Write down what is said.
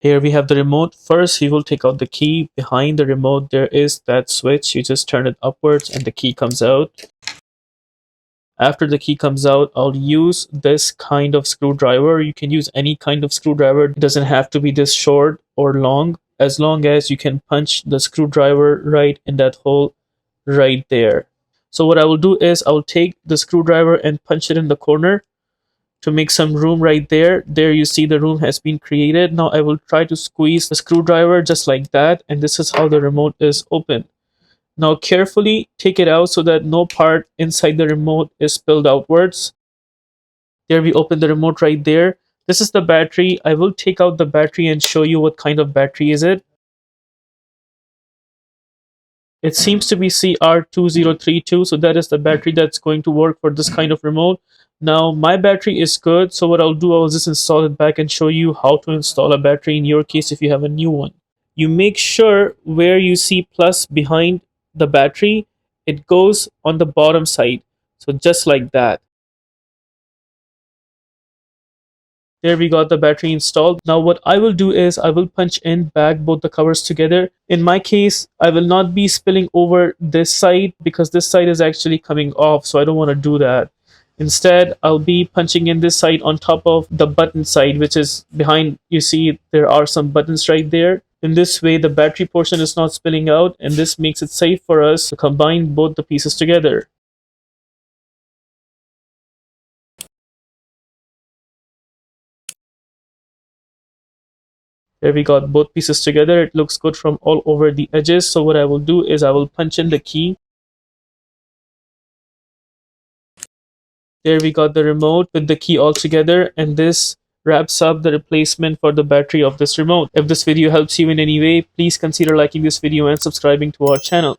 Here we have the remote. First, we will take out the key. Behind the remote, there is that switch. You just turn it upwards and the key comes out. After the key comes out, I'll use this kind of screwdriver. You can use any kind of screwdriver. It doesn't have to be this short or long, as long as you can punch the screwdriver right in that hole right there. So what I will do is I will take the screwdriver and punch it in the corner to make some room right there. There you see the room has been created. Now I will try to squeeze the screwdriver just like that, and this is how the remote is open. Now carefully take it out so that no part inside the remote is spilled outwards. There we open the remote right there. This is the battery. I will take out the battery and show you what kind of battery is it. It seems to be CR2032, so that is the battery that's going to work for this kind of remote. Now my battery is good, so what I'll do, I'll just install it back and show you how to install a battery in your case if you have a new one. You make sure where you see plus behind the battery, it goes on the bottom side. So just like that. There we got the battery installed. Now what I will do is I will punch in back both the covers together. In my case, I will not be spilling over this side because this side is actually coming off, so I don't want to do that. Instead, I'll be punching in this side on top of the button side, which is behind. You see there are some buttons right there. In this way, the battery portion is not spilling out, and this makes it safe for us to combine both the pieces together. There we got both pieces together. It looks good from all over the edges. So what I will do is I will punch in the key. There we got the remote with the key all together, and this wraps up the replacement for the battery of this remote. If this video helps you in any way, please consider liking this video and subscribing to our channel.